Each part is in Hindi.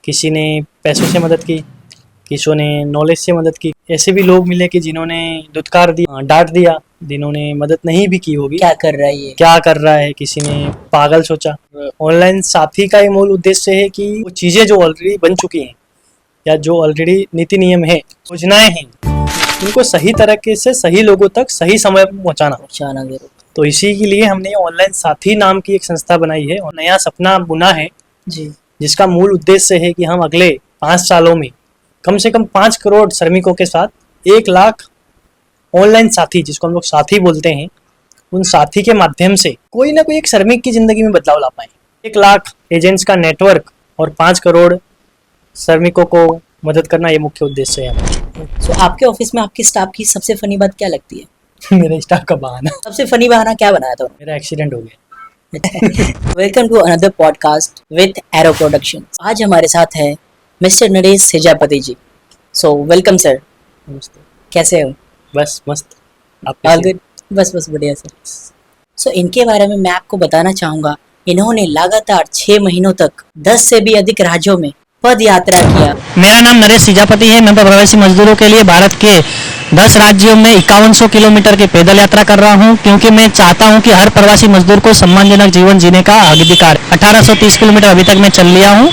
किसी ने पैसों से मदद की, किसी ने नॉलेज से मदद की। ऐसे भी लोग मिले कि जिन्होंने दुत्कार दिया, डांट दिया, जिन्होंने मदद नहीं भी की होगी। क्या कर रहा है ये? क्या कर रहा है, किसी ने पागल सोचा। ऑनलाइन साथी का ये मूल उद्देश्य है कि वो चीज़ें जो ऑलरेडी बन चुकी हैं या जो ऑलरेडी नीति नियम है, योजनाएं हैं, उनको सही तरीके से सही लोगों तक सही समय पर पहुंचाना जरूर। तो इसी के लिए हमने ऑनलाइन साथी नाम की एक संस्था बनाई है और नया सपना बुना है जी। जिसका मूल उद्देश्य है कि हम अगले 5 सालों में कम से कम 5 करोड़ श्रमिकों के साथ 1 लाख ऑनलाइन साथी, जिसको हम लोग साथी बोलते हैं, उन साथी के माध्यम से कोई ना कोई एक श्रमिक की जिंदगी में बदलाव ला पाए। 1 लाख एजेंट्स का नेटवर्क और 5 करोड़ श्रमिकों को मदद करना, ये मुख्य उद्देश्य है। So, आपके ऑफिस में आपके स्टाफ की सबसे फनी बात क्या लगती है? मेरे स्टाफ का बहाना, सबसे फनी बहाना क्या बनाया था? मेरा एक्सीडेंट हो गया। Welcome to another podcast with Arrow production. आज हमारे साथ है mister Naresh Sejapati ji. So welcome sir. नमस्ते। कैसे हो? बस मस्त। आप ऑल गुड? बस बढ़िया सर। सो इनके बारे में मैं आपको बताना चाहूँगा, इन्होंने लगातार 6 महीनों तक 10 से भी अधिक राज्यों में पद यात्रा किया। मेरा नाम नरेश सेजापति है। मैं प्रवासी मजदूरों के लिए भारत के 10 राज्यों में 5100 किलोमीटर की पैदल यात्रा कर रहा हूं, क्योंकि मैं चाहता हूं कि हर प्रवासी मजदूर को सम्मानजनक जीवन जीने का अधिकार। 1830 किलोमीटर अभी तक मैं चल लिया हूं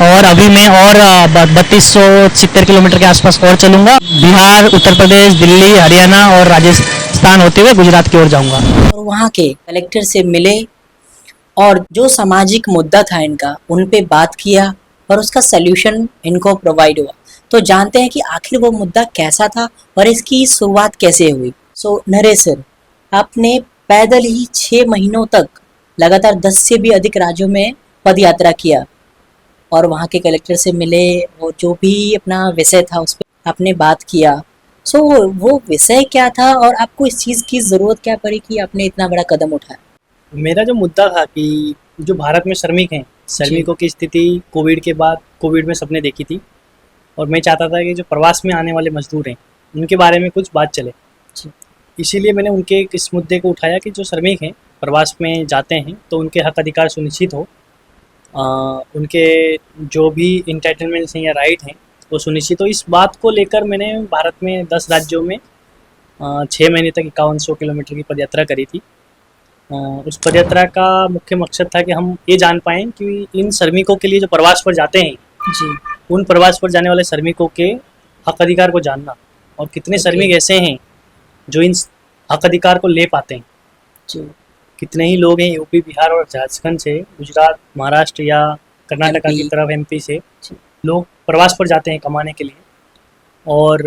और अभी मैं और 3270 किलोमीटर के आसपास और चलूंगा। बिहार, उत्तर प्रदेश, दिल्ली, हरियाणा और राजस्थान होते हुए गुजरात की ओर जाऊंगा। और वहाँ के कलेक्टर से मिले और जो सामाजिक मुद्दा था इनका, उन पे बात किया और उसका सल्यूशन इनको प्रोवाइड हुआ। तो जानते हैं कि आखिर वो मुद्दा कैसा था और इसकी शुरुआत कैसे हुई। सो नरेश सर, आपने पैदल ही 6 महीनों तक लगातार 10 से भी अधिक राज्यों में पद यात्रा किया और वहाँ के कलेक्टर से मिले और जो भी अपना विषय था उस पर आपने बात किया। सो वो विषय क्या था और आपको इस चीज़ की ज़रूरत क्या पड़ी कि आपने इतना बड़ा कदम उठाया? मेरा जो मुद्दा था कि जो भारत में श्रमिक हैं, श्रमिकों की स्थिति कोविड के बाद, कोविड में सबने देखी थी, और मैं चाहता था कि जो प्रवास में आने वाले मजदूर हैं उनके बारे में कुछ बात चले। इसीलिए मैंने उनके इस मुद्दे को उठाया कि जो श्रमिक हैं प्रवास में जाते हैं तो उनके हक अधिकार सुनिश्चित हो, उनके जो भी इंटाइटलमेंट्स हैं या राइट हैं वो सुनिश्चित हो। इस बात को लेकर मैंने भारत में 10 राज्यों में 6 महीने तक 5100 किलोमीटर की पदयात्रा करी थी। उस पदयात्रा का मुख्य मकसद था कि हम ये जान पाएँ कि इन श्रमिकों के लिए जो प्रवास पर जाते हैं जी, उन प्रवास पर जाने वाले श्रमिकों के हक अधिकार को जानना, और कितने श्रमिक ऐसे हैं जो इन हक अधिकार को ले पाते हैं। जी, कितने ही लोग हैं यूपी, बिहार और झारखंड से, गुजरात, महाराष्ट्र या कर्नाटका की तरफ एमपी से लोग प्रवास पर जाते हैं कमाने के लिए, और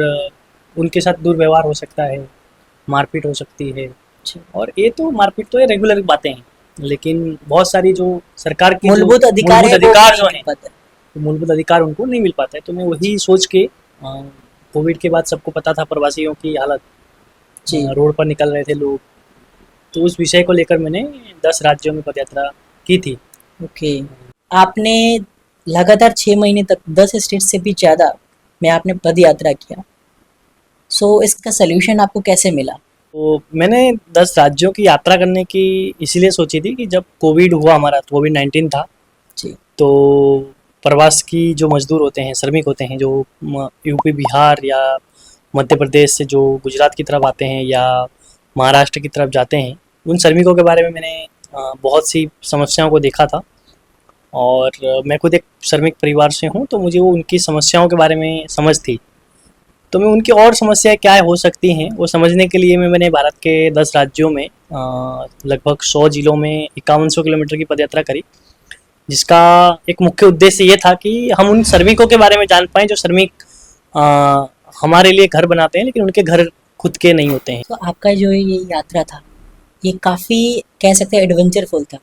उनके साथ दुर्व्यवहार हो सकता है, मारपीट हो सकती है। और ये तो मारपीट तो ये रेगुलर बातें हैं, लेकिन बहुत सारी जो सरकार की मूलभूत अधिकार जो है, है, मूलभूत अधिकार उनको नहीं मिल पाता है। तो मैं वही सोच के, कोविड के बाद सबको पता था प्रवासियों की हालत, रोड पर निकल रहे थे लोग, तो उस विषय को लेकर मैंने 10 राज्यों में पदयात्रा की थी। ओके। आपने लगातार 6 महीने तक 10 स्टेट से भी ज़्यादा में आपने पद यात्रा किया। सो इसका सल्यूशन आपको कैसे मिला? तो मैंने 10 राज्यों की यात्रा करने की इसीलिए सोची थी कि जब कोविड हुआ, हमारा कोविड-19 था जी, तो प्रवास की जो मजदूर होते हैं, श्रमिक होते हैं, जो यूपी, बिहार या मध्य प्रदेश से जो गुजरात की तरफ आते हैं या महाराष्ट्र की तरफ जाते हैं, उन श्रमिकों के बारे में मैंने बहुत सी समस्याओं को देखा था। और मैं खुद एक श्रमिक परिवार से हूँ, तो मुझे वो उनकी समस्याओं के बारे में समझ थी। तो मैं उनकी और समस्याएं क्या हो सकती हैं वो समझने के लिए मैंने भारत के 10 राज्यों में लगभग 100 जिलों में 5100 किलोमीटर की पदयात्रा करी, जिसका एक मुख्य उद्देश्य ये था कि हम उन श्रमिकों के बारे में जान पाएँ जो श्रमिक हमारे लिए घर बनाते हैं लेकिन उनके घर खुद के नहीं होते हैं। तो आपका जो ये यात्रा था, ये काफ़ी कह सकते हैं एडवेंचरफुल था।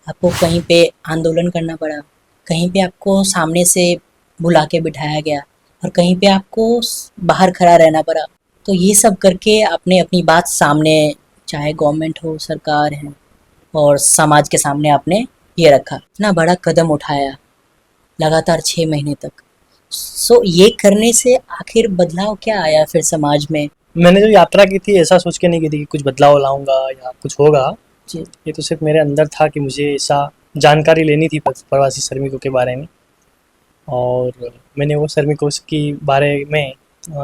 आपको कहीं पे आंदोलन करना पड़ा, कहीं पे आपको सामने से बुला के बिठाया गया और कहीं पे आपको बाहर खड़ा रहना पड़ा। तो ये सब करके आपने अपनी बात सामने, चाहे गवर्नमेंट हो, सरकार है, और समाज के सामने आपने ये रखा। इतना बड़ा कदम उठाया लगातार 6 महीने तक। सो ये करने से आखिर बदलाव क्या आया फिर समाज में? मैंने जो यात्रा की थी ऐसा सोच के नहीं की थी कि कुछ बदलाव लाऊंगा या कुछ होगा जी, ये तो सिर्फ मेरे अंदर था कि मुझे ऐसा जानकारी लेनी थी प्रवासी श्रमिकों के बारे में। और मैंने वो श्रमिकों की बारे में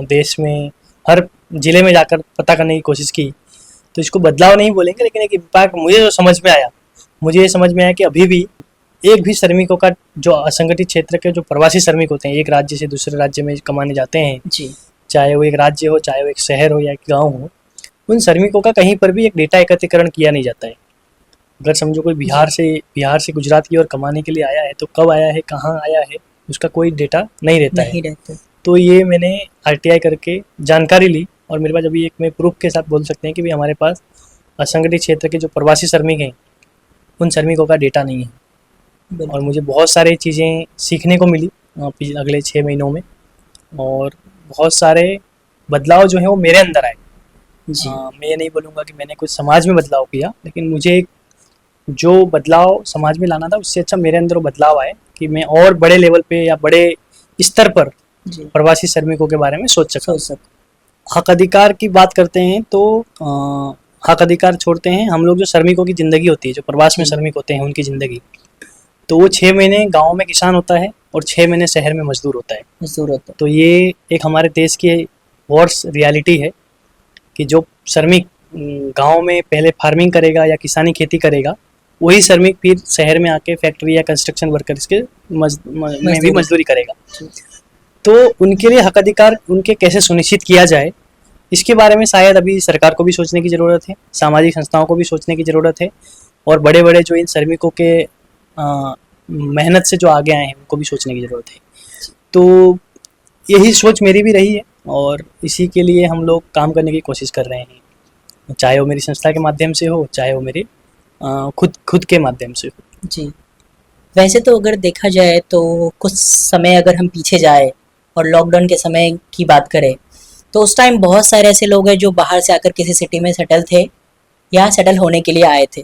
देश में हर ज़िले में जाकर पता करने की कोशिश की। तो इसको बदलाव नहीं बोलेंगे, लेकिन एक इम्पैक्ट मुझे जो समझ में आया, मुझे ये समझ में आया कि अभी भी एक भी श्रमिकों का, जो असंगठित क्षेत्र के जो प्रवासी श्रमिक होते हैं, एक राज्य से दूसरे राज्य में कमाने जाते हैं, जी चाहे वो एक राज्य हो, चाहे वो एक शहर हो या एक गाँव हो, उन श्रमिकों का कहीं पर भी एक डेटा एकत्रीकरण किया नहीं जाता है। अगर समझो कोई बिहार से गुजरात की ओर कमाने के लिए आया है, तो कब आया है, कहाँ आया है, उसका कोई डेटा नहीं रहता है। नहीं रहते। तो ये मैंने आरटीआई करके जानकारी ली, और मेरे पास अभी एक मैं प्रूफ के साथ बोल सकते हैं कि भाई हमारे पास असंगठित क्षेत्र के जो प्रवासी श्रमिक हैं, उन श्रमिकों का डेटा नहीं है। बिल्कुल। और मुझे बहुत सारी चीज़ें सीखने को मिली अगले 6 महीनों में, और बहुत सारे बदलाव जो हैं वो मेरे अंदर आए। जी मैं ये नहीं बोलूँगा कि मैंने कुछ समाज में बदलाव किया, लेकिन मुझे एक जो बदलाव समाज में लाना था, उससे अच्छा मेरे अंदर वो बदलाव आए कि मैं और बड़े लेवल पे या बड़े स्तर पर जी प्रवासी श्रमिकों के बारे में सोच सकूं। सोच सकते। हक अधिकार की बात करते हैं तो हक अधिकार छोड़ते हैं, हम लोग जो श्रमिकों की ज़िंदगी होती है, जो प्रवास में श्रमिक होते हैं उनकी ज़िंदगी, तो वो 6 महीने गाँव में किसान होता है और 6 महीने शहर में मजदूर होता है। मजदूर होता तो ये एक हमारे देश की वर्स रियलिटी है कि जो श्रमिक गांव में पहले फार्मिंग करेगा या किसानी खेती करेगा, वही श्रमिक फिर शहर में आके फैक्ट्री या कंस्ट्रक्शन वर्कर्स के में भी मजदूरी करेगा। तो उनके लिए हक अधिकार उनके कैसे सुनिश्चित किया जाए, इसके बारे में शायद अभी सरकार को भी सोचने की ज़रूरत है, सामाजिक संस्थाओं को भी सोचने की ज़रूरत है, और बड़े बड़े जो इन श्रमिकों के मेहनत से जो आगे आए हैं उनको भी सोचने की ज़रूरत है। तो यही सोच मेरी भी रही है, और इसी के लिए हम लोग काम करने की कोशिश कर रहे हैं, चाहे वो मेरी संस्था के माध्यम से हो, चाहे वो मेरे खुद के माध्यम से हो। जी। वैसे तो अगर देखा जाए तो कुछ समय अगर हम पीछे जाए और लॉकडाउन के समय की बात करें, तो उस टाइम बहुत सारे ऐसे लोग हैं जो बाहर से आकर किसी सिटी में सेटल थे या सेटल होने के लिए आए थे।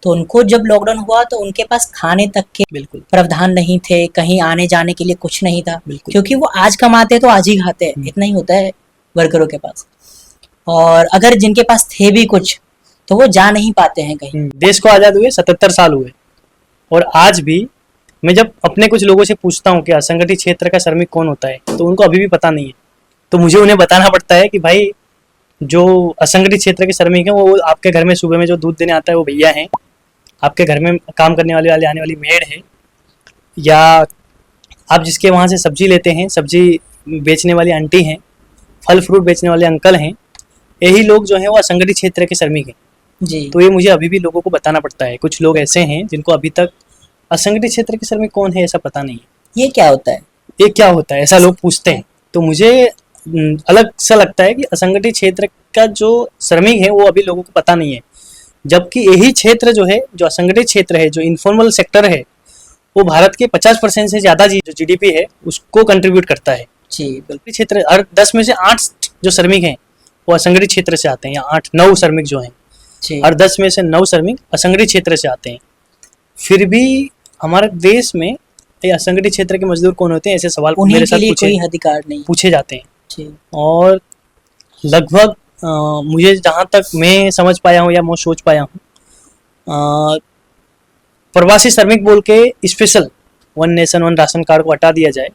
तो उनको जब लॉकडाउन हुआ तो उनके पास खाने तक के बिल्कुल प्रावधान नहीं थे, कहीं आने जाने के लिए कुछ नहीं था, बिल्कुल। क्योंकि वो आज कमाते तो आज ही खाते हैं, इतना ही होता है वर्करों के पास। और अगर जिनके पास थे भी कुछ, तो वो जा नहीं पाते हैं कहीं। देश को आज़ाद हुए 77 साल हुए, और आज भी मैं जब अपने कुछ लोगों से पूछता हूँ कि असंगठित क्षेत्र का श्रमिक कौन होता है, तो उनको अभी भी पता नहीं है। तो मुझे उन्हें बताना पड़ता है कि भाई जो असंगठित क्षेत्र के श्रमिक हैं, वो आपके घर में सुबह में जो दूध देने आता है वो भैया हैं, आपके घर में काम करने वाले आने वाली मेड है, या आप जिसके वहाँ से सब्जी लेते हैं, सब्जी बेचने वाली आंटी हैं, फल फ्रूट बेचने वाले अंकल हैं, यही लोग जो हैं वो असंगठित क्षेत्र के श्रमिक हैं। जी तो ये मुझे अभी भी लोगों को बताना पड़ता है। कुछ लोग ऐसे हैं जिनको अभी तक असंगठित क्षेत्र के श्रमिक कौन है ऐसा पता नहीं है। ये क्या होता है? ये क्या होता है, ऐसा लोग पूछते हैं। तो मुझे अलग सा लगता है कि असंगठित क्षेत्र का जो श्रमिक है वो अभी लोगों को पता नहीं है, जबकि यही क्षेत्र जो है, जो असंगठित क्षेत्र है, जो इनफॉर्मल सेक्टर है, वो भारत के 50% से ज़्यादा जो जीडीपी है उसको कंट्रीब्यूट करता है। जी बिल्कुल। क्षेत्र हर 10 में से 8 जो श्रमिक हैं वो असंगठित क्षेत्र से आते हैं, या 8-9 श्रमिक जो हैं, जी हर 10 में से 9 श्रमिक असंगठित क्षेत्र से आते हैं। फिर भी हमारे देश में ये असंगठित क्षेत्र के मजदूर कौन होते हैं, ऐसे सवाल उन्हीं मेरे के साथ लिए कोई अधिकार नहीं। पूछे जाते हैं। जी और लगभग मुझे जहाँ तक मैं समझ पाया हूँ या मैं सोच पाया हूँ, प्रवासी श्रमिक बोल के special one nation one ration card को हटा दिया जाए,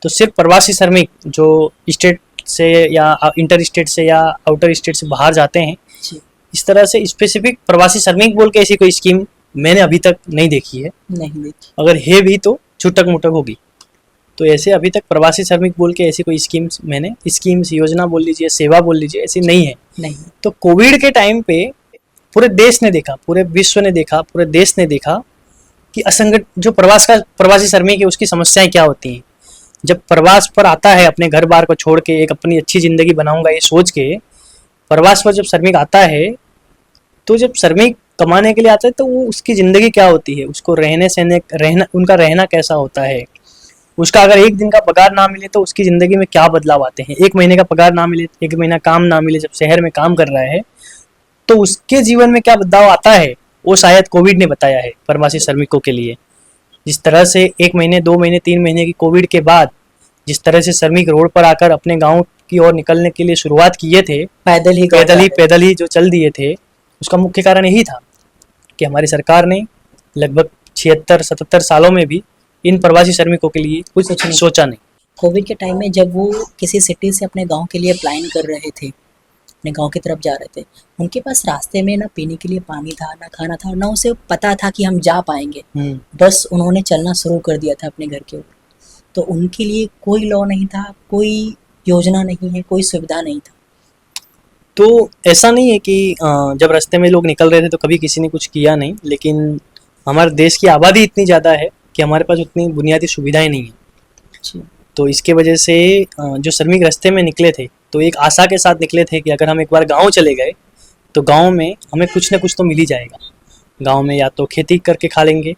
तो सिर्फ प्रवासी श्रमिक जो स्टेट से या इंटर स्टेट से या आउटर स्टेट से बाहर जाते हैं, जी इस तरह से स्पेसिफिक प्रवासी श्रमिक बोल के ऐसी कोई स्कीम मैंने अभी तक नहीं देखी है। नहीं देखी। अगर है भी तो छुटक मुटक होगी। तो ऐसे अभी तक प्रवासी श्रमिक बोल के ऐसी कोई स्कीम्स योजना बोल लीजिए, सेवा बोल लीजिए, ऐसी नहीं है। नहीं। तो कोविड के टाइम पे पूरे देश ने देखा, पूरे विश्व ने देखा, पूरे देश ने देखा कि जो प्रवासी श्रमिक है उसकी समस्याएं क्या होती हैं। जब प्रवास पर आता है, अपने घर बार को छोड़ के एक अपनी अच्छी ज़िंदगी बनाऊंगा ये सोच के प्रवास पर जब श्रमिक आता है, तो जब श्रमिक कमाने के लिए आता है तो वो उसकी ज़िंदगी क्या होती है, उसको उनका रहना कैसा होता है, उसका अगर एक दिन का पगार ना मिले तो उसकी ज़िंदगी में क्या बदलाव आते हैं, एक महीने का पगार ना मिले, एक महीना काम ना मिले, जब शहर में काम कर रहा है तो उसके जीवन में क्या बदलाव आता है, वो शायद कोविड ने बताया है प्रवासी श्रमिकों के लिए। जिस तरह से 1 महीने 2 महीने 3 महीने की कोविड के बाद जिस तरह से श्रमिक रोड पर आकर अपने गाँव की ओर निकलने के लिए शुरुआत किए थे, पैदल ही जो चल दिए थे, उसका मुख्य कारण यही था कि हमारी सरकार ने लगभग 76-77 सालों में भी इन प्रवासी श्रमिकों के लिए कुछ कुछ नहीं। सोचा नहीं। कोविड के टाइम में जब वो किसी सिटी से अपने गांव के लिए प्लान कर रहे थे, अपने गांव की तरफ जा रहे थे, उनके पास रास्ते में ना पीने के लिए पानी था, ना खाना था, ना उसे पता था कि हम जा पाएंगे। बस उन्होंने चलना शुरू कर दिया था अपने घर के ऊपर। तो उनके लिए कोई लॉ नहीं था, कोई योजना नहीं है, कोई सुविधा नहीं था। तो ऐसा नहीं है कि जब रास्ते में लोग निकल रहे थे तो कभी किसी ने कुछ किया नहीं, लेकिन हमारे देश की आबादी इतनी ज़्यादा है कि हमारे पास उतनी बुनियादी सुविधाएं नहीं है। तो इसके वजह से जो श्रमिक रास्ते में निकले थे तो एक आशा के साथ निकले थे कि अगर हम एक बार गांव चले गए तो गांव में हमें कुछ ना कुछ तो मिल ही जाएगा। गांव में या तो खेती करके खा लेंगे,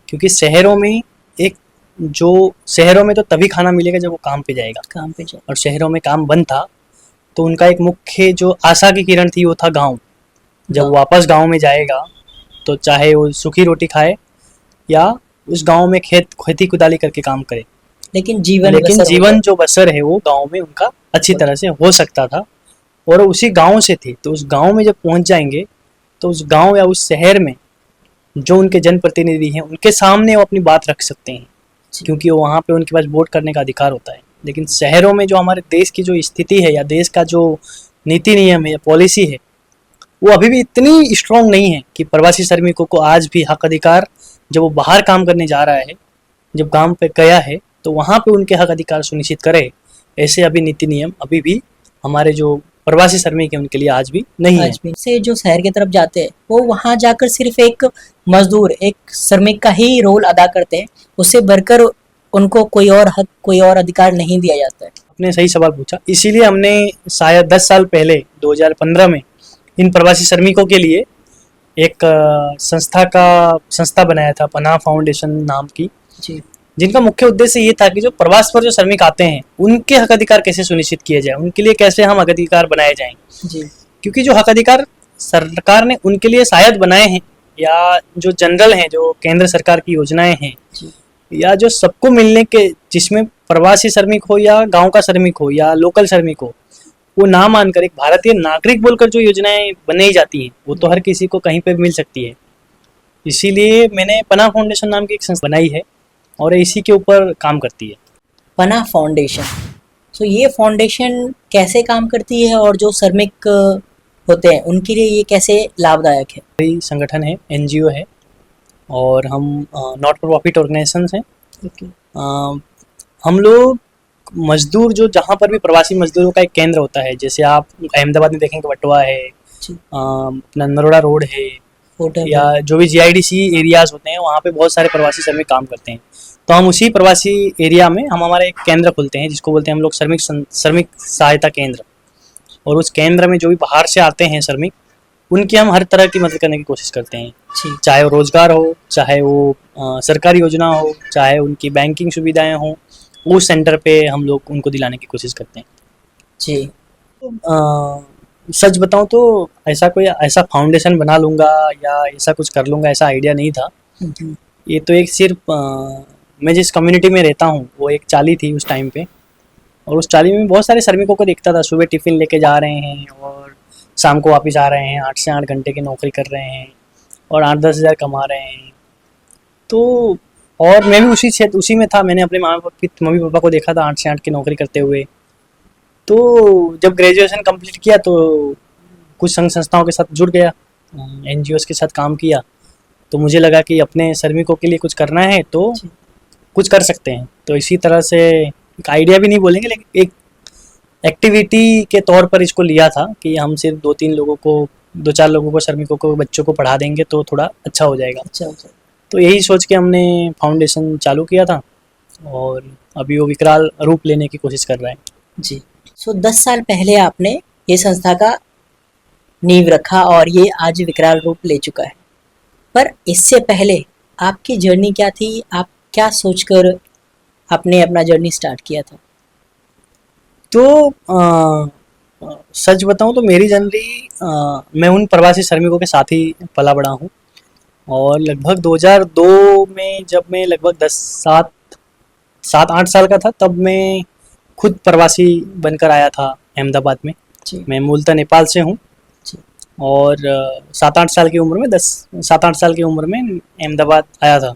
क्योंकि शहरों में तो तभी खाना मिलेगा जब वो काम पे जाएगा, काम पे जाए। और शहरों में काम बंद था। तो उनका एक मुख्य जो आशा की किरण थी वो था गांव। जब वो वापस गांव में जाएगा तो चाहे वो सूखी रोटी खाए या उस गांव में खेती कुदाली करके काम करे, लेकिन जीवन जो बसर है वो गांव में उनका अच्छी तरह से हो सकता था। और वो उसी गांव से थे, तो उस गांव में जब पहुंच जाएंगे तो उस गांव या उस शहर में जो उनके जनप्रतिनिधि हैं उनके सामने वो अपनी बात रख सकते हैं, क्योंकि वो वहाँ पे उनके पास वोट करने का अधिकार होता है। लेकिन शहरों में जो हमारे देश की जो स्थिति है या देश का जो नीति नियम है या पॉलिसी है वो अभी भी इतनी स्ट्रांग नहीं है कि प्रवासी श्रमिकों को आज भी हक अधिकार, जब वो बाहर काम करने जा रहा है, जब काम पे गया है तो वहाँ पे उनके हक अधिकार सुनिश्चित करे। ऐसे अभी नीति नियम अभी भी हमारे जो प्रवासी श्रमिक है उनके लिए आज भी नहीं है। आज भी से जो शहर की तरफ जाते हैं वो वहाँ जाकर सिर्फ एक मजदूर, एक श्रमिक का ही रोल अदा करते हैं, उससे बढ़कर उनको कोई और हक, कोई और अधिकार नहीं दिया जाता है। आपने सही सवाल पूछा, इसीलिए हमने शायद 10 साल पहले 2015 में इन प्रवासी श्रमिकों के लिए एक संस्था बनाया था, पनाह फाउंडेशन नाम की, जिनका मुख्य उद्देश्य ये था कि जो प्रवास पर जो श्रमिक आते हैं उनके हक अधिकार कैसे सुनिश्चित किए जाए, उनके लिए कैसे हम हक अधिकार बनाए जाएं। क्योंकि जो हक अधिकार सरकार ने उनके लिए शायद बनाए हैं या जो जनरल हैं, जो केंद्र सरकार की योजनाएं हैं या जो सबको मिलने के, जिसमें प्रवासी श्रमिक हो या गांव का श्रमिक हो या लोकल श्रमिक हो, वो ना मानकर एक भारतीय नागरिक बोलकर जो योजनाएं बनाई जाती हैं वो तो हर किसी को कहीं पे भी मिल सकती है। इसीलिए मैंने पनाह फाउंडेशन नाम की एक संस्था बनाई है और इसी के ऊपर काम करती है। पनाह फाउंडेशन, तो ये फाउंडेशन कैसे काम करती है और जो श्रमिक होते हैं उनके लिए ये कैसे लाभदायक है? यही संगठन है, एनजीओ है, और हम नॉट फॉर प्रॉफिट ऑर्गेनाइजेशन हैं। हम लोग मजदूर जो जहाँ पर भी प्रवासी मजदूरों का एक केंद्र होता है, जैसे आप अहमदाबाद में देखेंगे वटवा है, अपना नरोड़ा रोड है, या जो भी जीआईडीसी एरियाज होते हैं वहाँ पे बहुत सारे प्रवासी श्रमिक काम करते हैं। तो हम उसी प्रवासी एरिया में हम हमारा एक केंद्र खोलते हैं जिसको बोलते हैं हम लोग श्रमिक सहायता केंद्र। और उस केंद्र में जो भी बाहर से आते हैं श्रमिक, उनकी हम हर तरह की मदद करने की कोशिश करते हैं, चाहे वो रोजगार हो, चाहे वो सरकारी योजना हो, चाहे उनकी बैंकिंग सुविधाएं हो, उस सेंटर पे हम लोग उनको दिलाने की कोशिश करते हैं। जी। सच बताऊं तो ऐसा फाउंडेशन बना लूँगा या ऐसा कुछ कर लूँगा ऐसा आइडिया नहीं था। ये तो एक सिर्फ मैं जिस कम्युनिटी में रहता हूँ वो एक चाली थी उस टाइम पे, और उस चाली में बहुत सारे श्रमिकों को देखता था, सुबह टिफ़िन लेके जा रहे हैं और शाम को वापस आ रहे हैं, 8 से 8 घंटे की नौकरी कर रहे हैं और 8-10 हज़ार कमा रहे हैं। तो और मैं भी उसी में था, मैंने अपने मम्मी पापा को देखा था 8 से 8 की नौकरी करते हुए। तो जब ग्रेजुएशन कंप्लीट किया तो कुछ संघ संस्थाओं के साथ जुड़ गया, एनजीओज़ के साथ काम किया। तो मुझे लगा कि अपने श्रमिकों के लिए कुछ करना है तो कुछ कर सकते हैं। तो इसी तरह से एक आइडिया भी नहीं बोलेंगे, लेकिन एक एक्टिविटी के तौर पर इसको लिया था कि हम सिर्फ 2-4 लोगों को, श्रमिकों को, बच्चों को पढ़ा देंगे तो थोड़ा अच्छा हो जाएगा। तो यही सोच के हमने फाउंडेशन चालू किया था और अभी वो विकराल रूप लेने की कोशिश कर रहा है। जी। 10 साल पहले आपने ये संस्था का नींव रखा और ये आज विकराल रूप ले चुका है, पर इससे पहले आपकी जर्नी क्या थी? आप क्या सोचकर आपने अपना जर्नी स्टार्ट किया था? तो सच बताऊं तो मेरी जर्नी, मैं उन प्रवासी श्रमिकों के साथ ही पला बड़ा हूँ और लगभग 2002 में जब मैं लगभग 7-8 साल का था तब मैं खुद प्रवासी बनकर आया था अहमदाबाद में। मैं मूलतः नेपाल से हूँ और 7-8 साल की उम्र में अहमदाबाद आया था।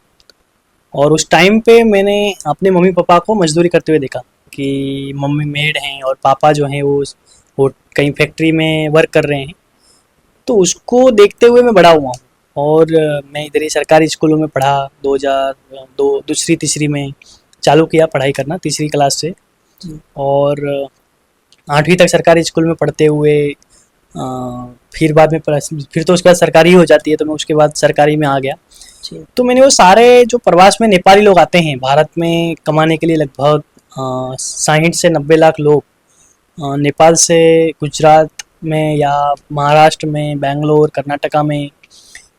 और उस टाइम पे मैंने अपने मम्मी पापा को मजदूरी करते हुए देखा कि मम्मी मेड हैं और पापा जो हैं वो कहीं फैक्ट्री में वर्क कर रहे हैं। तो उसको देखते हुए मैं बड़ा हुआ हूँ और मैं इधर ही सरकारी स्कूलों में पढ़ा। 2002 दूसरी तीसरी में चालू किया पढ़ाई करना, तीसरी क्लास से। जी। और 8वीं तक सरकारी स्कूल में पढ़ते हुए फिर बाद में फिर तो उसके बाद सरकारी ही हो जाती है, तो मैं उसके बाद सरकारी में आ गया। जी। तो मैंने वो सारे जो प्रवास में नेपाली लोग आते हैं भारत में कमाने के लिए, लगभग 60 से 90 लाख लोग नेपाल से गुजरात में या महाराष्ट्र में, बेंगलोर, कर्नाटका में,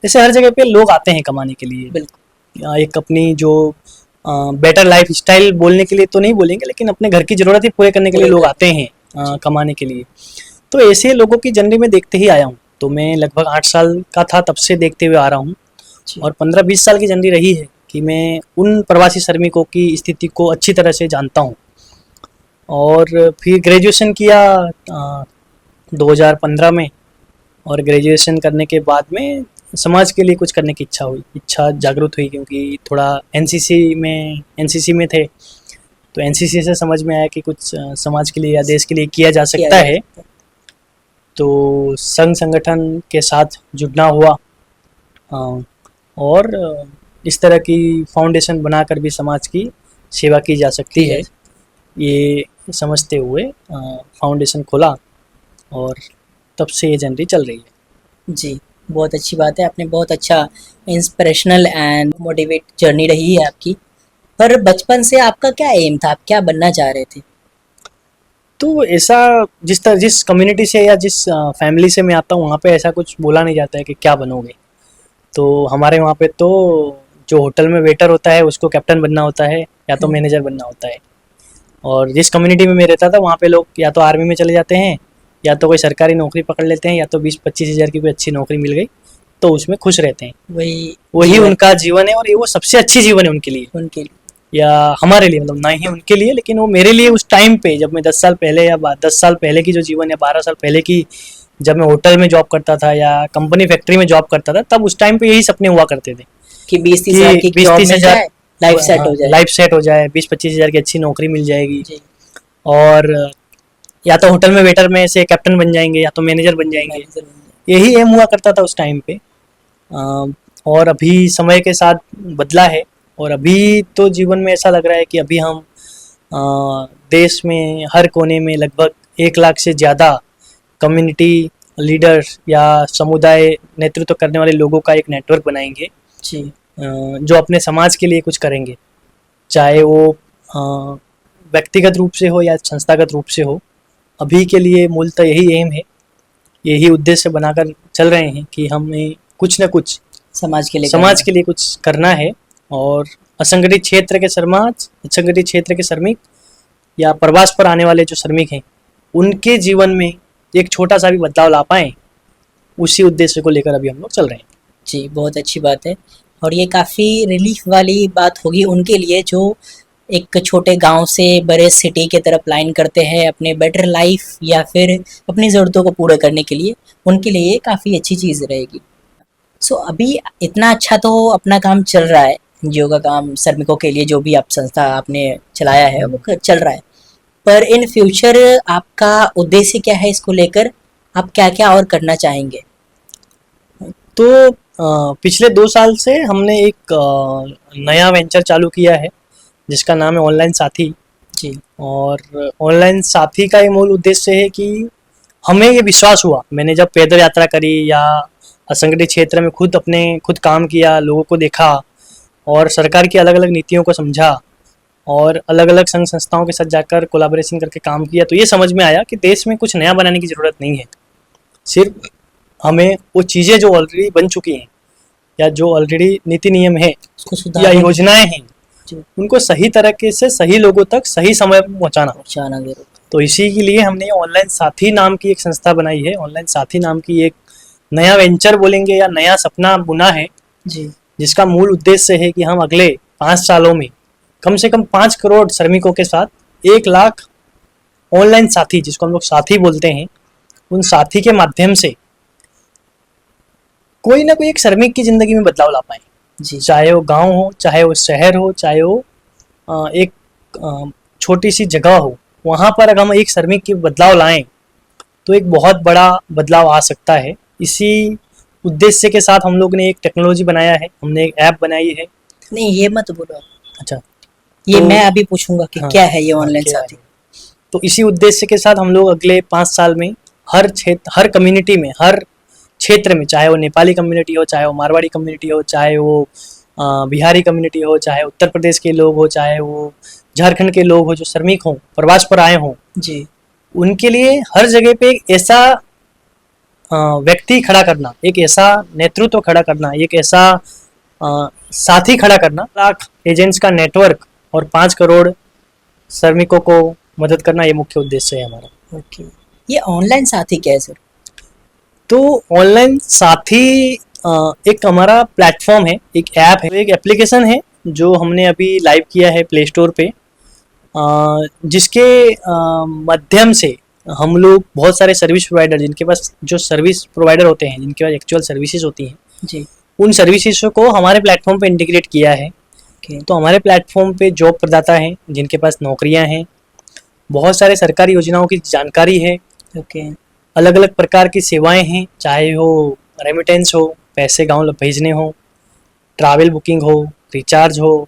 ऐसे हर जगह पे लोग आते हैं कमाने के लिए। बिल्कुल। एक अपनी जो बेटर लाइफ स्टाइल बोलने के लिए तो नहीं बोलेंगे, लेकिन अपने घर की ज़रूरत ही पूरे करने के लिए लोग आते हैं कमाने के लिए। तो ऐसे लोगों की जर्नी में देखते ही आया हूँ। तो मैं लगभग 8 साल का था तब से देखते हुए आ रहा हूँ और 15-20 साल की जर्नी रही है कि मैं उन प्रवासी श्रमिकों की स्थिति को अच्छी तरह से जानता हूँ। और फिर ग्रेजुएशन किया 2015 में, और ग्रेजुएशन करने के बाद में समाज के लिए कुछ करने की इच्छा जागृत हुई, क्योंकि थोड़ा एनसीसी में थे। तो एनसीसी से समझ में आया कि कुछ समाज के लिए या देश के लिए किया जा सकता है। तो संघ संगठन के साथ जुड़ना हुआ और इस तरह की फाउंडेशन बनाकर भी समाज की सेवा की जा सकती है, ये समझते हुए फाउंडेशन खोला और तब से ये जर्नी चल रही है। जी, बहुत अच्छी बात है। आपने बहुत अच्छा इंस्पिरेशनल एंड मोटिवेट जर्नी रही है आपकी। पर बचपन से आपका क्या एम था, आप क्या बनना चाह रहे थे? तो ऐसा जिस कम्युनिटी से या जिस फैमिली से मैं आता हूँ वहाँ पे ऐसा कुछ बोला नहीं जाता है कि क्या बनोगे। तो हमारे वहाँ पे तो जो होटल में वेटर होता है उसको कैप्टन बनना होता है या तो मैनेजर बनना होता है। और जिस कम्युनिटी में मैं रहता था वहाँ पे लोग या तो आर्मी में चले जाते हैं या तो कोई सरकारी नौकरी पकड़ लेते हैं या तो 20-25 हज़ार की कोई अच्छी नौकरी मिल गई तो उसमें खुश रहते हैं। वही उनका जीवन है और ये वो सबसे अच्छी जीवन है उनके लिए या हमारे लिए, मतलब ना ही उनके लिए लेकिन वो मेरे लिए उस टाइम पे जब मैं 10 साल पहले या 10 साल पहले की जो जीवन या 12 साल पहले की जब मैं होटल में जॉब करता था या कंपनी फैक्ट्री में जॉब करता था, तब उस टाइम पे यही सपने हुआ करते थे कि 20-30 हज़ार लाइफ सेट हो जाए, 20-25 हज़ार की अच्छी नौकरी मिल जाएगी और या तो होटल में वेटर में से कैप्टन बन जाएंगे या तो मैनेजर बन जाएंगे। यही एम हुआ करता था उस टाइम पे। और अभी समय के साथ बदला है और अभी तो जीवन में ऐसा लग रहा है कि अभी हम देश में हर कोने में लगभग 1 लाख से ज़्यादा कम्युनिटी लीडर्स या समुदाय नेतृत्व करने वाले लोगों का एक नेटवर्क बनाएंगे जी, जो अपने समाज के लिए कुछ करेंगे, चाहे वो व्यक्तिगत रूप से हो या संस्थागत रूप से हो। अभी के लिए मूलतः यही एम है, यही उद्देश्य बनाकर चल रहे हैं कि हमें कुछ न कुछ समाज के लिए कुछ करना है। और असंगठित क्षेत्र के श्रमिक या प्रवास पर आने वाले जो श्रमिक हैं उनके जीवन में एक छोटा सा भी बदलाव ला पाएँ, उसी उद्देश्य को लेकर अभी हम लोग चल रहे हैं। जी, बहुत अच्छी बात है। और ये काफ़ी रिलीफ वाली बात होगी उनके लिए जो एक छोटे गांव से बड़े सिटी के तरफ लाइन करते हैं अपने बेटर लाइफ या फिर अपनी ज़रूरतों को पूरा करने के लिए। उनके लिए ये काफ़ी अच्छी चीज़ रहेगी। सो अभी इतना अच्छा तो अपना काम चल रहा है, एनजीओ का काम श्रमिकों के लिए जो भी आप संस्था आपने चलाया है वो चल रहा है, पर इन फ्यूचर आपका उद्देश्य क्या है इसको लेकर? आप क्या क्या और करना चाहेंगे? तो पिछले 2 साल से हमने एक नया वेंचर चालू किया है जिसका नाम है ऑनलाइन साथी जी। और ऑनलाइन साथी का ये मूल उद्देश्य है कि हमें ये विश्वास हुआ, मैंने जब पैदल यात्रा करी या असंगठित क्षेत्र में खुद काम किया, लोगों को देखा और सरकार की अलग अलग नीतियों को समझा और अलग अलग संघ संस्थाओं के साथ जाकर कोलैबोरेशन करके काम किया, तो ये समझ में आया कि देश में कुछ नया बनाने की ज़रूरत नहीं है। सिर्फ हमें वो चीज़ें जो ऑलरेडी बन चुकी हैं या जो ऑलरेडी नीति नियम है या योजनाएं हैं उनको सही तरीके से सही लोगों तक सही समय पर पहुँचाना जरूर। तो इसी के लिए हमने ऑनलाइन साथी नाम की एक संस्था बनाई है। ऑनलाइन साथी नाम की एक नया वेंचर बोलेंगे या नया सपना बुना है जी, जिसका मूल उद्देश्य है कि हम अगले 5 सालों में कम से कम 5 करोड़ श्रमिकों के साथ 1 लाख ऑनलाइन साथी, जिसको हम लोग साथी बोलते हैं, उन साथी के माध्यम से कोई ना कोई एक श्रमिक की जिंदगी में बदलाव ला पाए। जी चाहे वो गांव हो, चाहे वो शहर हो, चाहे वो एक छोटी सी जगह हो, वहाँ पर अगर हम एक श्रमिक की बदलाव लाएं तो एक बहुत बड़ा बदलाव आ सकता है। इसी उद्देश्य के साथ हम लोग ने एक टेक्नोलॉजी बनाया है, हमने एक ऐप बनाई है। नहीं, ये मत बोलो आप। अच्छा, ये तो मैं अभी पूछूंगा कि हाँ, क्या है ये हाँ, ऑनलाइन क्या साथी। है? तो इसी उद्देश्य के साथ हम लोग अगले 5 साल में हर क्षेत्र, हर कम्युनिटी में, हर क्षेत्र में, चाहे वो नेपाली कम्युनिटी हो, चाहे वो मारवाड़ी कम्युनिटी हो, चाहे वो बिहारी कम्युनिटी हो, चाहे उत्तर प्रदेश के लोग हो, चाहे वो झारखंड के लोग हो जो श्रमिक हों, प्रवास पर आए हों, जी उनके लिए हर जगह पे एक ऐसा व्यक्ति खड़ा करना, एक ऐसा नेतृत्व खड़ा करना, एक ऐसा साथी खड़ा करना, लाख एजेंट्स का नेटवर्क और 5 करोड़ श्रमिकों को मदद करना, ये मुख्य उद्देश्य है हमारा। ओके, ये ऑनलाइन साथी क्या है सर? तो ऑनलाइन साथी एक हमारा प्लेटफॉर्म है, एक ऐप है, एक एप्लीकेशन है जो हमने अभी लाइव किया है प्ले स्टोर पे, जिसके माध्यम से हम लोग बहुत सारे सर्विस प्रोवाइडर, जिनके पास जो सर्विस प्रोवाइडर होते हैं, जिनके पास एक्चुअल सर्विसेज होती हैं, जी उन सर्विसेज को हमारे प्लेटफॉर्म पे इंटीग्रेट किया है। ओके तो हमारे प्लेटफॉर्म पे जॉब प्रदाता हैं जिनके पास नौकरियां हैं, बहुत सारे सरकारी योजनाओं की जानकारी है, ओके अलग अलग प्रकार की सेवाएं हैं, चाहे वो रेमिटेंस हो, पैसे गांव भेजने हो, ट्रैवल बुकिंग हो, रिचार्ज हो,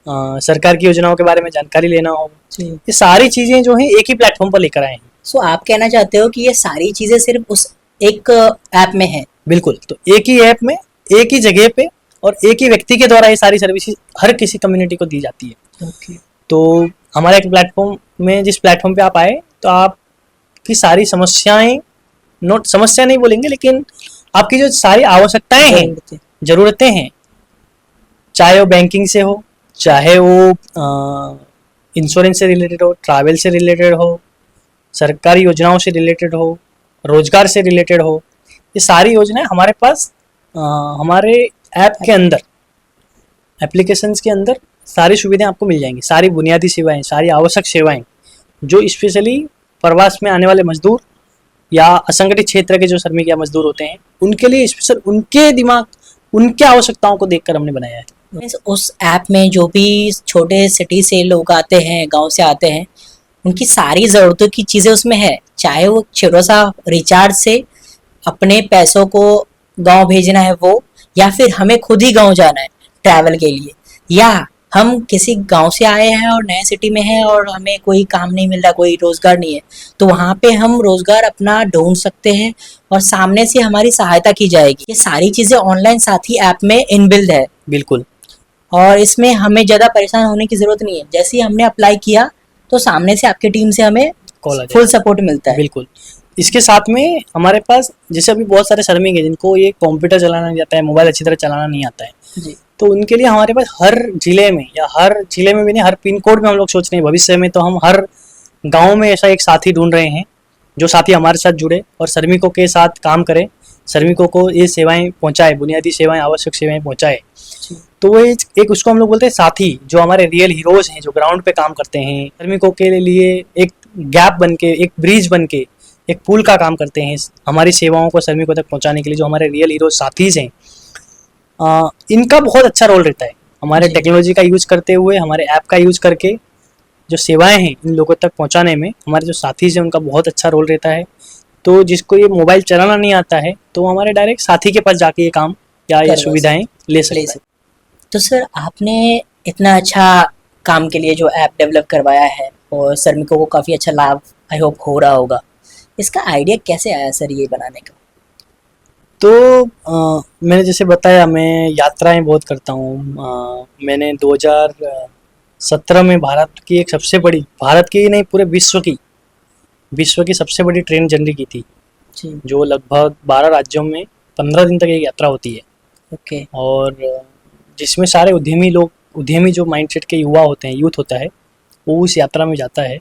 सरकार की योजनाओं के बारे में जानकारी लेना हो, जी। ये सारी चीज़ें जो हैं एक ही प्लेटफॉर्म पर लेकर आए हैं। सो आप कहना चाहते हो कि ये सारी चीजें सिर्फ उस एक ऐप में है? बिल्कुल, तो एक ही ऐप में, एक ही जगह पे और एक ही व्यक्ति के द्वारा ये सारी सर्विसेज हर किसी कम्युनिटी को दी जाती है। ओके तो हमारे एक प्लेटफॉर्म में, जिस प्लेटफॉर्म पे आप आए, तो आपकी सारी समस्याएं, नोट समस्या नहीं बोलेंगे, लेकिन आपकी जो सारी आवश्यकताएं हैं, ज़रूरतें हैं, चाहे वो बैंकिंग से हो, चाहे वो इंश्योरेंस से रिलेटेड हो, ट्रैवल से रिलेटेड हो, सरकारी योजनाओं से रिलेटेड हो, रोजगार से रिलेटेड हो, ये सारी योजनाएं हमारे पास हमारे ऐप के अंदर, एप्लीकेशंस के अंदर सारी सुविधाएं आपको मिल जाएंगी, सारी बुनियादी सेवाएं, सारी आवश्यक सेवाएं जो स्पेशली प्रवास में आने वाले मजदूर या असंगठित क्षेत्र के जो श्रमिक या मजदूर होते हैं, उनके लिए स्पेशल, उनके दिमाग, उनकी आवश्यकताओं को देखकर हमने बनाया है। मीन्स उस ऐप में जो भी छोटे सिटी से लोग आते हैं, गांव से आते हैं, उनकी सारी ज़रूरतों की चीज़ें उसमें है, चाहे वो छोटा सा रिचार्ज से अपने पैसों को गांव भेजना है वो, या फिर हमें खुद ही गांव जाना है ट्रैवल के लिए, या हम किसी गांव से आए हैं और नए सिटी में हैं और हमें कोई काम नहीं मिल रहा, कोई रोजगार नहीं है, तो वहाँ पे हम रोजगार अपना ढूंढ सकते हैं और सामने से हमारी सहायता की जाएगी। ये सारी चीज़ें ऑनलाइन साथी ऐप में इनबिल्ड है बिल्कुल, और इसमें हमें ज़्यादा परेशान होने की ज़रूरत नहीं है। जैसे ही हमने अप्लाई किया तो सामने से आपकी टीम से हमें कॉल आ फुल सपोर्ट मिलता है। बिल्कुल। इसके साथ में हमारे पास, जैसे अभी बहुत सारे श्रमिक हैं जिनको ये कंप्यूटर चलाना नहीं आता है, मोबाइल अच्छी तरह चलाना नहीं आता है, जी तो उनके लिए हमारे पास हर जिले में, या हर जिले में भी नहीं, हर पिन कोड में हम लोग सोच रहे हैं भविष्य में, तो हम हर गांव में ऐसा एक साथी ढूंढ रहे हैं जो साथी हमारे साथ जुड़े और श्रमिकों के साथ काम करे, श्रमिकों को ये सेवाएं पहुंचाए, बुनियादी सेवाएं, आवश्यक सेवाएं पहुंचाए। तो वो एक उसको हम लोग बोलते हैं साथी, जो हमारे रियल हीरोज हैं, जो ग्राउंड पे काम करते हैं, श्रमिकों के लिए एक गैप बन के, एक ब्रिज बन के, एक पुल का काम करते हैं हमारी सेवाओं को श्रमिकों तक पहुंचाने के लिए, जो हमारे रियल हीरोज साथीज हैं। इनका बहुत अच्छा रोल रहता है हमारे टेक्नोलॉजी का यूज करते हुए, हमारे ऐप का यूज करके जो सेवाएं हैं इन लोगों तक पहुंचाने में हमारे जो साथीज हैं उनका बहुत अच्छा रोल रहता है। तो जिसको ये मोबाइल चलाना नहीं आता है तो हमारे डायरेक्ट साथी के पास जाके ये काम या ये सुविधाएं ले सकते हैं। तो सर आपने इतना अच्छा काम के लिए जो ऐप डेवलप करवाया है और श्रमिकों को काफ़ी अच्छा लाभ आई होप हो रहा होगा, इसका आइडिया कैसे आया सर ये बनाने का? तो मैंने जैसे बताया, मैं यात्राएं बहुत करता हूँ। मैंने 2017 में भारत की एक सबसे बड़ी, भारत की नहीं पूरे विश्व की सबसे बड़ी ट्रेन जर्नी की थी जी जो लगभग 12 राज्यों में 15 दिन तक एक यात्रा होती है। ओके और जिसमें सारे उद्यमी जो माइंडसेट के युवा होते हैं, यूथ होता है, वो उस यात्रा में जाता है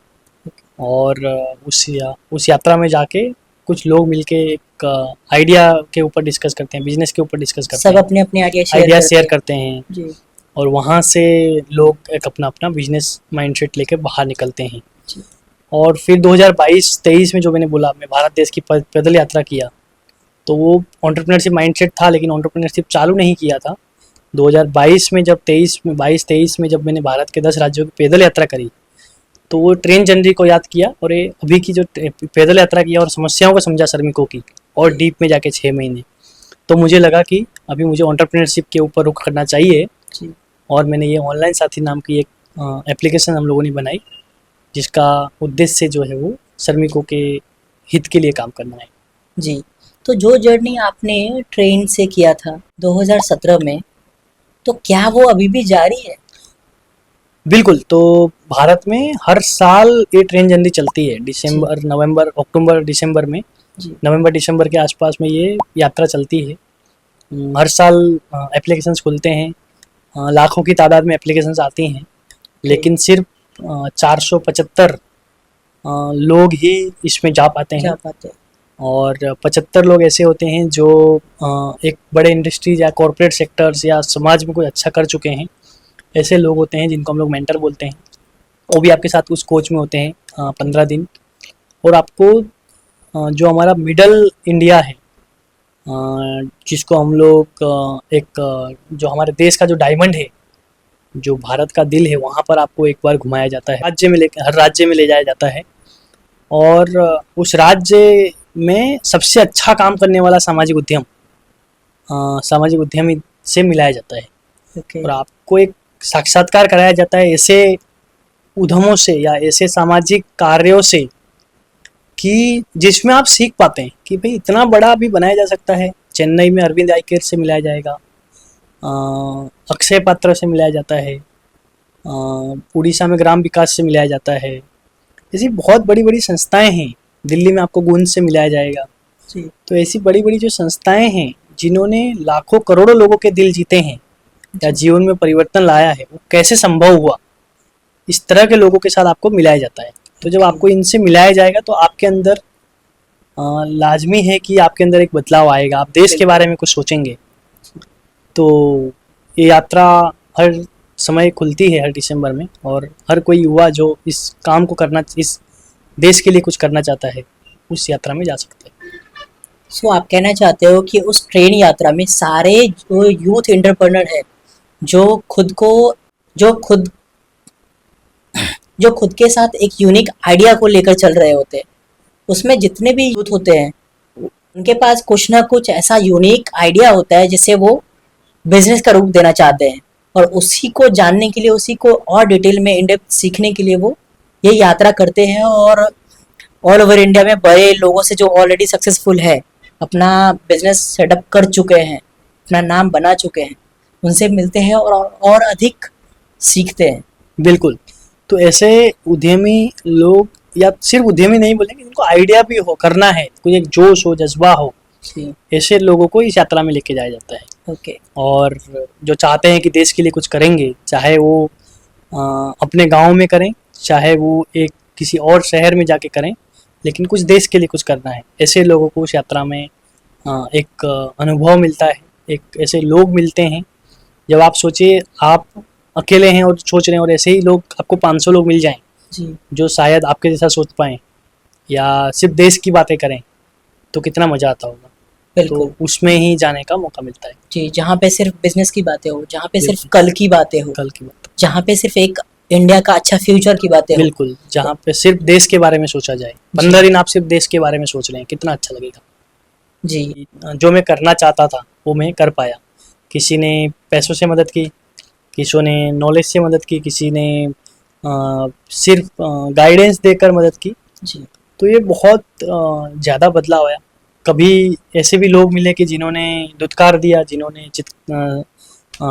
और उस यात्रा में जाके कुछ लोग मिलके एक आइडिया के ऊपर डिस्कस करते हैं, बिजनेस के ऊपर डिस्कस करते सब हैं, अपने अपने आइडिया शेयर करते हैं जी और वहाँ से लोग एक अपना बिजनेस माइंडसेट लेके बाहर निकलते हैं। जी। और फिर 2022-23 में जो मैंने बोला, मैं भारत देश की पैदल यात्रा किया, तो वो एंटरप्रेन्योरशिप माइंडसेट था, लेकिन एंटरप्रेन्योरशिप चालू नहीं किया था। 2022 में जब 22-23 में जब मैंने भारत के 10 राज्यों की पैदल यात्रा करी, तो वो ट्रेन जर्नी को याद किया और ये अभी की जो पैदल यात्रा किया और समस्याओं को समझा श्रमिकों की, और डीप में जाके 6 महीने, तो मुझे लगा कि अभी मुझे एंटरप्रेन्योरशिप के ऊपर रुख करना चाहिए। जी। और मैंने ये ऑनलाइन साथी नाम की एक एप्लीकेशन हम लोगों ने बनाई, जिसका उद्देश्य जो है वो श्रमिकों के हित के लिए काम करना है। जी। तो जो जर्नी आपने ट्रेन से किया था 2017 में, तो क्या वो अभी भी जारी है? बिल्कुल, तो भारत में हर साल ये ट्रेन जर्नी चलती है, दिसंबर, नवंबर, अक्टूबर, दिसंबर में, जी। नवंबर दिसंबर के आसपास में ये यात्रा चलती है। हर साल एप्लीकेशंस खुलते हैं, लाखों की तादाद में एप्लीकेशंस आती हैं, लेकिन सिर्फ 475 लोग ही इसमें जा पाते जा हैं। पाते हैं। और 75 लोग ऐसे होते हैं जो एक बड़े इंडस्ट्रीज या कॉरपोरेट सेक्टर्स या समाज में कोई अच्छा कर चुके हैं। ऐसे लोग होते हैं जिनको हम लोग मेंटर बोलते हैं। वो भी आपके साथ उस कोच में होते हैं 15 दिन। और आपको जो हमारा मिडल इंडिया है, जिसको हम लोग जो हमारे देश का जो डायमंड है, जो भारत का दिल है, वहाँ पर आपको एक बार घुमाया जाता है, हर राज्य में ले जाया जाता है। और उस राज्य में सबसे अच्छा काम करने वाला सामाजिक उद्यमी से मिलाया जाता है। ओके। और आपको एक साक्षात्कार कराया जाता है ऐसे उद्यमों से या ऐसे सामाजिक कार्यों से कि जिसमें आप सीख पाते हैं कि भाई इतना बड़ा भी बनाया जा सकता है। चेन्नई में अरविंद आई केयर से मिलाया जाएगा, अक्षय पात्र से मिलाया जाता है, उड़ीसा में ग्राम विकास से मिलाया जाता है। ऐसी बहुत बड़ी बड़ी संस्थाएं हैं। दिल्ली में आपको गुंज से मिलाया जाएगा। जी। तो ऐसी बड़ी बड़ी जो संस्थाएं हैं जिन्होंने लाखों करोड़ों लोगों के दिल जीते हैं या जीवन में परिवर्तन लाया है, वो कैसे संभव हुआ, इस तरह के लोगों के साथ आपको मिलाया जाता है। तो जब आपको इनसे मिलाया जाएगा तो आपके अंदर लाजमी है कि आपके अंदर एक बदलाव आएगा, आप देश के बारे में कुछ सोचेंगे। तो ये यात्रा हर समय खुलती है हर दिसंबर में, और हर कोई युवा जो इस काम को करना, इस देश के लिए कुछ करना चाहता है, उस यात्रा में जा सकता है। सो आप कहना चाहते हो कि उस ट्रेन यात्रा में सारे जो यूथ एंटरप्रेन्योर है, जो खुद के साथ एक यूनिक आइडिया को लेकर चल रहे होते हैं, उसमें जितने भी यूथ होते हैं उनके पास कुछ ना कुछ ऐसा यूनिक आइडिया होता है जिसे वो बिजनेस का रूप देना चाहते हैं, और उसी को जानने के लिए, उसी को और डिटेल में इन डेप्थ सीखने के लिए वो ये यात्रा करते हैं। और ऑल ओवर इंडिया में बड़े लोगों से जो ऑलरेडी सक्सेसफुल है, अपना बिजनेस सेटअप कर चुके हैं, अपना नाम बना चुके हैं, उनसे मिलते हैं और अधिक सीखते हैं। बिल्कुल। तो ऐसे उद्यमी लोग, या सिर्फ उद्यमी नहीं बोलेंगे, जिनको आइडिया भी हो, करना है, कोई एक जोश हो, जज्बा हो, जी। ऐसे लोगों को इस यात्रा में लेके जाया जाता है। ओके। और जो चाहते हैं कि देश के लिए कुछ करेंगे, चाहे वो अपने गांव में करें, चाहे वो एक किसी और शहर में जाके करें, लेकिन कुछ देश के लिए कुछ करना है, ऐसे लोगों को उस यात्रा में एक अनुभव मिलता है, एक ऐसे लोग मिलते हैं। जब आप सोचिए, आप अकेले हैं और सोच रहे हैं, और ऐसे ही लोग आपको 500 लोग मिल जाएं जी। जो शायद आपके जैसा सोच पाएँ या सिर्फ देश की बातें करें, तो कितना मज़ा आता होगा। बिल्कुल। तो उसमें ही जाने का मौका मिलता है। जी, जहाँ पे सिर्फ बिजनेस की बातें हो, जहाँ पे सिर्फ बिल्कुल। कल की बातें हो, कल की बात। जहाँ पे सिर्फ एक इंडिया का अच्छा फ्यूचर की बातें हो। बिल्कुल, जहाँ पे सिर्फ देश के बारे में सोचा जाए। 15 दिन आप सिर्फ देश के बारे में सोच रहे हैं, कितना अच्छा लगेगा। जी। जो मैं करना चाहता था वो मैं कर पाया। किसी ने पैसों से मदद की, किसी ने नॉलेज से मदद की, किसी ने सिर्फ गाइडेंस देकर मदद की। जी। तो ये बहुत ज़्यादा बदलाव आया। कभी ऐसे भी लोग मिले कि जिन्होंने दुत्कार दिया, जिन्होंने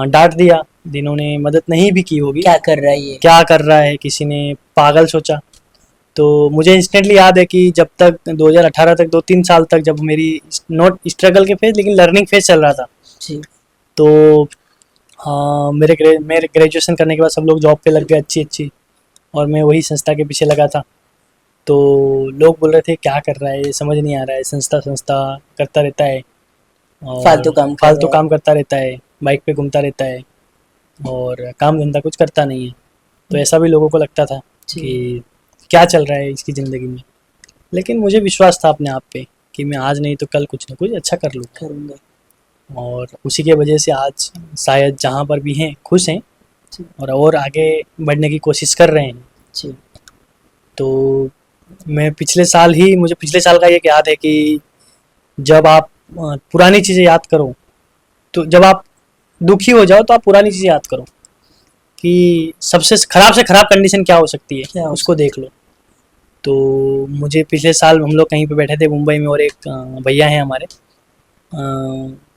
डांट दिया, जिन्होंने मदद नहीं भी की होगी, क्या कर रहा है ये? क्या कर रहा है, किसी ने पागल सोचा। तो मुझे इंस्टेंटली याद है कि जब तक 2018 तक 2-3 साल तक, जब मेरी नॉट स्ट्रगल के फेज लेकिन लर्निंग फेज चल रहा था, जी। तो मेरे ग्रेजुएशन करने के बाद सब लोग जॉब पे लग गए अच्छी, और मैं वही संस्था के पीछे लगा था। तो लोग बोल रहे थे क्या कर रहा है ये, समझ नहीं आ रहा है, संस्था करता रहता है, और फालतू काम करता रहता है, बाइक पे घूमता रहता है, और काम धंधा कुछ करता नहीं है। तो ऐसा भी लोगों को लगता था कि क्या चल रहा है इसकी ज़िंदगी में। लेकिन मुझे विश्वास था अपने आप पे कि मैं आज नहीं तो कल कुछ ना कुछ अच्छा कर लूँगा। और उसी के वजह से आज शायद जहाँ पर भी हैं खुश हैं जी। और आगे बढ़ने की कोशिश कर रहे हैं। जी तो मैं मुझे पिछले साल का एक याद है कि जब आप पुरानी चीज़ें याद करो, तो जब आप दुखी हो जाओ तो आप पुरानी चीज़ें याद करो कि सबसे खराब से खराब कंडीशन क्या हो सकती है, क्या हो उसको देख लो। तो मुझे पिछले साल हम लोग कहीं पे बैठे थे मुंबई में और एक भैया हैं हमारे,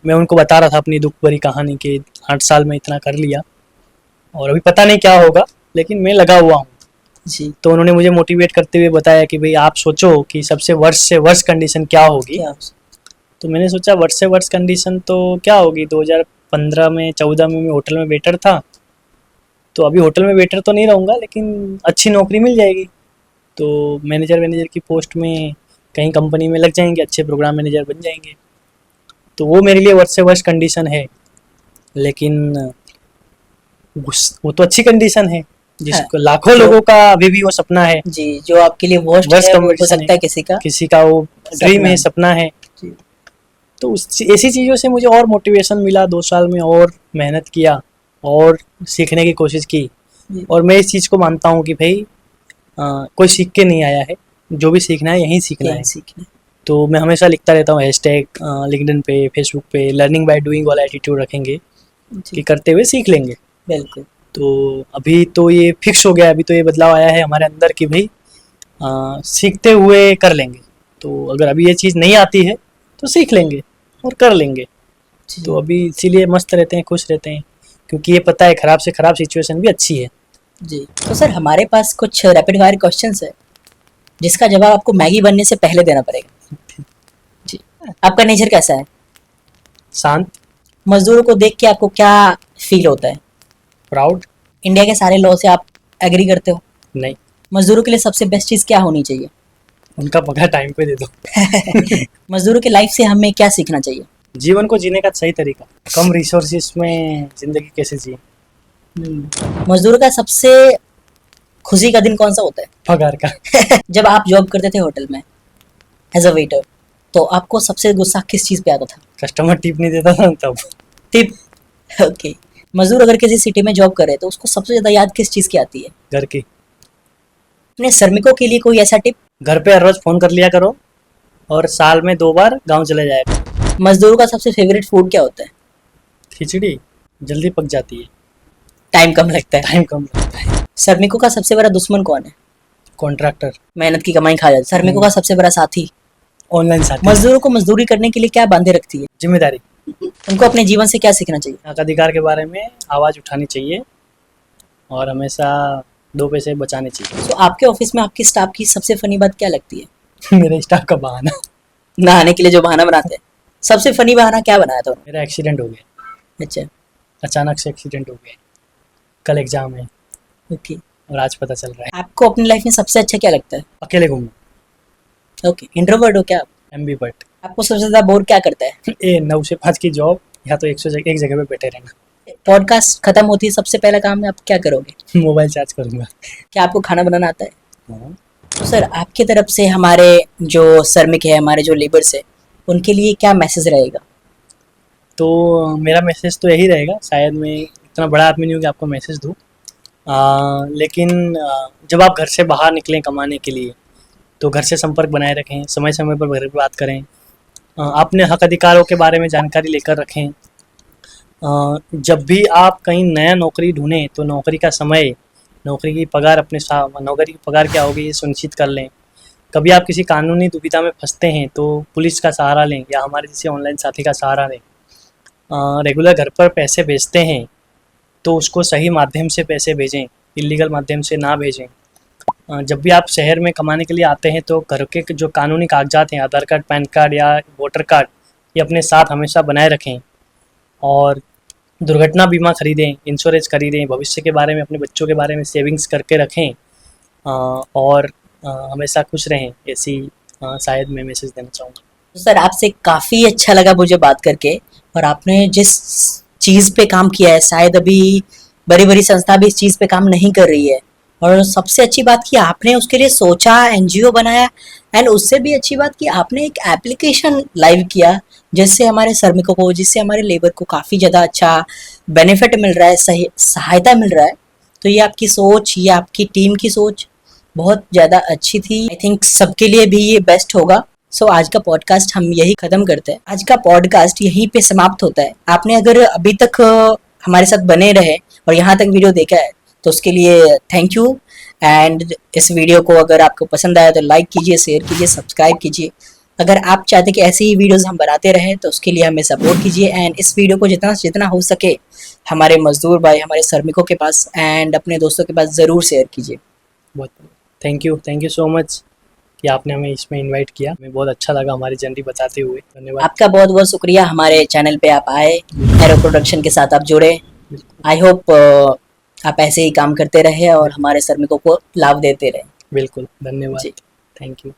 मैं उनको बता रहा था अपनी दुख भरी कहानी कि 8 साल में इतना कर लिया और अभी पता नहीं क्या होगा, लेकिन मैं लगा हुआ हूँ। जी। तो उन्होंने मुझे मोटिवेट करते हुए बताया कि भाई आप सोचो कि सबसे वर्स्ट से वर्स्ट कंडीशन क्या होगी। क्या तो मैंने सोचा वर्स्ट से वर्स्ट कंडीशन तो क्या होगी, 2015 में 14 में मैं होटल में वेटर था, तो अभी होटल में वेटर तो नहीं रहूँगा लेकिन अच्छी नौकरी मिल जाएगी, तो मैनेजर की पोस्ट में कहीं कंपनी में लग जाएंगे, अच्छे प्रोग्राम मैनेजर बन जाएंगे। तो वो मेरे लिए वर्स्ट से वर्स्ट कंडीशन है, लेकिन वो तो अच्छी कंडीशन है जिसको लाखों लोगों का अभी भी वो सपना है। जी, जो आपके लिए वर्स्ट Worst है वो हो condition सकता है किसी का वो ड्रीम सपना है, है। सपना है। जी। तो ऐसी चीज़ों से मुझे और मोटिवेशन मिला, 2 साल में और मेहनत किया और सीखने की कोशिश की। जी। और मैं इस चीज़ को मानता हूँ कि भाई कोई सीख के नहीं आया है, जो भी सीखना है यहीं सीखना है। यही सीखना है। तो मैं हमेशा लिखता रहता हूँ हैशटैग लिंक्डइन पे, फेसबुक पे, लर्निंग बाय डूइंग वाला एटीट्यूड रखेंगे कि जी करते हुए सीख लेंगे। बिल्कुल। तो अभी तो ये फिक्स हो गया, अभी तो ये बदलाव आया है हमारे अंदर कि भाई सीखते हुए कर लेंगे। तो अगर अभी ये चीज़ नहीं आती है तो सीख लेंगे और कर लेंगे। जी। तो अभी इसीलिए मस्त रहते हैं, खुश रहते हैं, क्योंकि ये पता है खराब से खराब सिचुएशन भी अच्छी है। जी तो सर हमारे पास कुछ रैपिड फायर क्वेश्चंस है जिसका जवाब आपको मैगी बनने से पहले देना पड़ेगा। जी। आपका नेचर कैसा है? शांत, मजदूरों को देख के आपको क्या फील होता है? प्राउड। इंडिया के सारे लॉ से आप एग्री करते हो? नहीं, मजदूरों के लिए सबसे बेस्ट चीज़ क्या होनी चाहिए? उनका पगार टाइम पे दे दो। मजदूरों के लाइफ से हमें क्या सीखना चाहिए? जीवन को जीने का सही तरीका, कम रिसोर्सेस में जिंदगी कैसे जिए। मजदूरों का सबसे खुशी का दिन कौन सा होता है? पगार का। जब आप जॉब करते थे होटल में एज अ वेटर, तो आपको सबसे गुस्सा किस चीज़ पे आता था? कस्टमर टिप नहीं देता था तब। टिप। ओके। मजदूर अगर किसी सिटी में जॉब करे तो उसको सबसे ज़्यादा याद किस चीज़ की आती है? घर की। अपने श्रमिकों के लिए कोई ऐसा टिप? घर पे हर रोज फोन कर लिया करो और साल में 2 बार गांव चले जाया करो। मजदूरों का सबसे फेवरेट फूड क्या होता है? खिचड़ी जल्दी पक जाती है, टाइम कम लगता है। टाइम कम लगता है। श्रमिकों का सबसे बड़ा दुश्मन कौन है? कॉन्ट्रैक्टर। मेहनत की कमाई खा जाती है। श्रमिकों का सबसे बड़ा साथी? ऑनलाइन साथी। मजदूरों को मजदूरी करने के लिए क्या बांधे रखती है? जिम्मेदारी। उनको अपने जीवन से क्या सीखना चाहिए? हक अधिकार के बारे में आवाज़ उठानी चाहिए और हमेशा 2 पैसे बचाने चाहिए। तो आपके ऑफिस में आपके स्टाफ की सबसे फनी बात क्या लगती है? मेरे स्टाफ का बहाना। नहाने के लिए जो बहाना बनाते हैं, सबसे फनी बहाना क्या बनाया था उन्होंने? मेरा एक्सीडेंट हो गया, अच्छा। अचानक से एक्सीडेंट हो गया। कल एग्जाम है ओके। और आज पता चल रहा है। आपको अपनी लाइफ में सबसे अच्छा क्या लगता है? अकेले घूमना। ओके। इंट्रोवर्ट हो क्या आप? एम्बीवर्ट। आपको सबसे ज्यादा बोर क्या करता है? 9 से 5 की जॉब या तो 101 जगह पे बैठे रहना। पॉडकास्ट खत्म होती है सबसे पहला काम है आप क्या करोगे? मोबाइल चार्ज करूंगा। क्या आपको खाना बनाना आता है? हाँ। तो सर आपकी तरफ से हमारे जो श्रमिक है, हमारे जो लेबर्स है, उनके लिए क्या मैसेज रहेगा? तो मेरा मैसेज तो यही रहेगा, शायद मैं इतना बड़ा आदमी नहीं हूँ कि आपको मैसेज दूँ, लेकिन जब आप घर से बाहर निकलें कमाने के लिए तो घर से संपर्क बनाए रखें, समय समय पर घर पर बात करें, अपने हक अधिकारों के बारे में जानकारी लेकर रखें। जब भी आप कहीं नया नौकरी ढूंढें तो नौकरी का समय, नौकरी की पगार नौकरी की पगार क्या होगी ये सुनिश्चित कर लें। कभी आप किसी कानूनी दुविधा में फंसते हैं तो पुलिस का सहारा लें या हमारे जैसे ऑनलाइन साथी का सहारा लें। रेगुलर घर पर पैसे भेजते हैं तो उसको सही माध्यम से पैसे भेजें, इलीगल माध्यम से ना भेजें। जब भी आप शहर में कमाने के लिए आते हैं तो घर के जो कानूनी कागजात हैं, आधार कार्ड, पैन कार्ड या वोटर कार्ड, ये अपने साथ हमेशा बनाए रखें। और दुर्घटना बीमा खरीदें, इंश्योरेंस खरीदें, भविष्य के बारे में, अपने बच्चों के बारे में सेविंग्स करके रखें और हमेशा खुश रहें। ऐसी शायद मैं मैसेज देना चाहूँगा। तो सर आपसे काफ़ी अच्छा लगा मुझे बात करके, और आपने जिस चीज़ पे काम किया है शायद अभी बड़ी बड़ी संस्था भी इस चीज़ पे काम नहीं कर रही है, और सबसे अच्छी बात कि आपने उसके लिए सोचा, एनजीओ बनाया, एंड उससे भी अच्छी बात कि आपने एक एप्लीकेशन लाइव किया जिससे हमारे श्रमिकों को, जिससे हमारे लेबर को काफ़ी ज़्यादा अच्छा बेनिफिट मिल रहा है, सही सहायता मिल रहा है। तो ये आपकी सोच, ये आपकी टीम की सोच बहुत ज़्यादा अच्छी थी। आई थिंक सबके लिए भी ये बेस्ट होगा। सो आज का पॉडकास्ट हम यही ख़त्म करते हैं। आज का पॉडकास्ट यहीं पे समाप्त होता है। आपने अगर अभी तक हमारे साथ बने रहे और यहाँ तक वीडियो देखा है तो उसके लिए थैंक यू। एंड इस वीडियो को अगर आपको पसंद आया तो लाइक कीजिए, शेयर कीजिए, सब्सक्राइब कीजिए। अगर आप चाहते कि ऐसी ही वीडियोस हम बनाते रहें तो उसके लिए हमें सपोर्ट कीजिए। एंड इस वीडियो को जितना जितना हो सके हमारे मजदूर भाई, हमारे श्रमिकों के पास एंड अपने दोस्तों के पास ज़रूर शेयर कीजिए। बहुत थैंक यू सो मच कि आपने हमें इसमें इनवाइट किया। हमें बहुत अच्छा लगा हमारी जर्नी बताते हुए। धन्यवाद। आपका बहुत बहुत शुक्रिया, हमारे चैनल पे आप आए, एरो प्रोडक्शन के साथ आप जुड़े। आई होप आप ऐसे ही काम करते रहे और हमारे श्रमिकों को लाभ देते रहे। बिल्कुल, धन्यवाद। जी। Thank you.